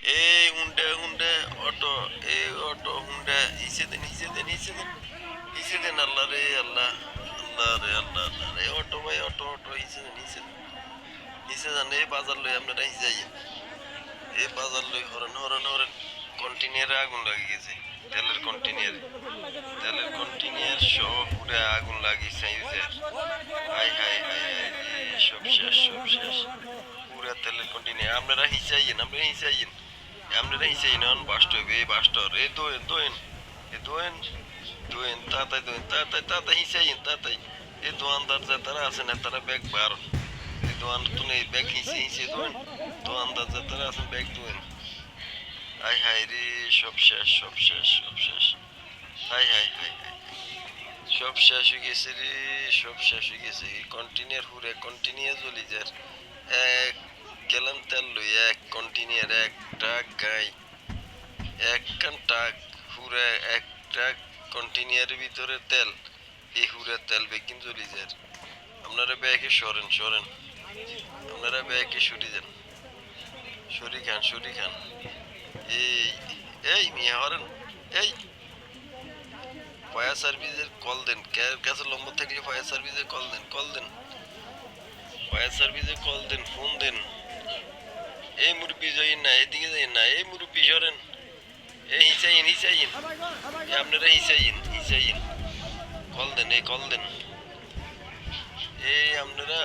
এই হুন্ডে হুন্ডে অটো, এই অটো হুন্ডে ইসে দেন ইসে দেন ইসে দেন ইসে দেন, আল্লাহ রে আল্লাহ, আল্লাহ রে আল্লাহ, আল্লাহ রে, অটো ভাই অটো অটো ইসে দেন ইসে দেন ইসে দেন। এই বাজার লই আপনারা ইসে যাইয়েন, এই বাজার লই হরেন হরেন হরেন। কন্টিনিউরে আগুন লাগে গেছে, তেলের কন্টিনিউরে, তেলের কন্টিনিউর সব পুরে আগুন লাগিয়েছে ইউজে। হাই হাই হাই হাই রে, সব শেষ সব শেষ, পুরা তেলের কন্টিনিউ। আপনারা হিসাইয়েন, আপনারা হিসাইয়েন, আপনারা হিসাইয়েন, অন বাস্ট হইবে, এই বাস্টর, এই দোয়েন দোয়েন, এই দোয়েন দোয়েন, তাড়াতাড়ি দোয়েন, তাড়াতাড়ি তাড়াতাড়ি হিসাইয়েন তাড়াতাড়ি। এই দোয়ানদার যা তারা আছে না, তারা ব্যাগ বার, এই দোয়ান তুমি ব্যাগ হিসে হিসে দোয়েন, দোয়ানদার যা তারা আছেন ব্যাগ দোয়েন। হাই হাই রে, সব শেষ সব শেষ সব শেষ, হাই হাই হাই হাই, সব শেষ হয়ে গেছে রে, সব শেষ হয়ে গেছে। কন্টিনিউর হুরে কন্টিনিউ জ্বলি যার, এক গেলান তেল লই, এক কন্টিনিউর এক ট্রাক গাই, এক কান ট্রাক হুরে, এক ট্রাক কন্টিনিউর ভিতরে তেল, এই হুরে তেল বেগিন জ্বলি যার। আপনারা ব্যাগে সরেন সরেন, আপনারা ব্যাগে সরি যান, সরি খান সরি খান। এই এই মিয়া হরেন, এই ফায়ার সার্ভিসের কল দেন, কাছে নম্বর থাকলে ফায়ার সার্ভিসে কল দেন, কল দেন, ফায়ার সার্ভিসে কল দেন, ফোন দেন। এই মুরব্বী যাইন না, এদিকে যাইন না, এই মুরব্বী সরেন, এই হিসাইন হিসাইন, আপনারা হিসাইন হিসাইন, কল দেন, এই কল দেন। এই আপনারা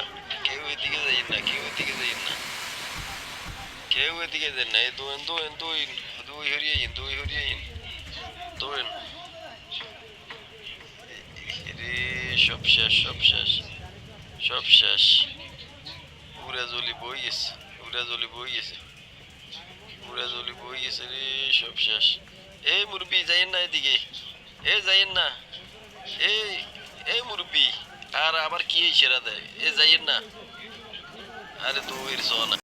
কেউ এদিকে যাইন না, কেউ এদিকে যাইন না, কেউ এদিকে যান না। এই দোয়েন দোয়েন দোয়েন, দুই হরিয়াইন দুই হরিয়াইন, দোয়েন রে, সব শেষ সব শেষ সব শেষ, পুরা জলি বই গেছে, পুরা জলি বই গেছে, পুরা জলি বই গেছে রে, সব শেষ। এই মুরব্বি যাইয়েন না এদিকে, এ যাইয়েন না, এই এই মুরব্বি, আর আবার কি সেরা দেয়, এ যাইয়েন না, আরে তো এর সনা।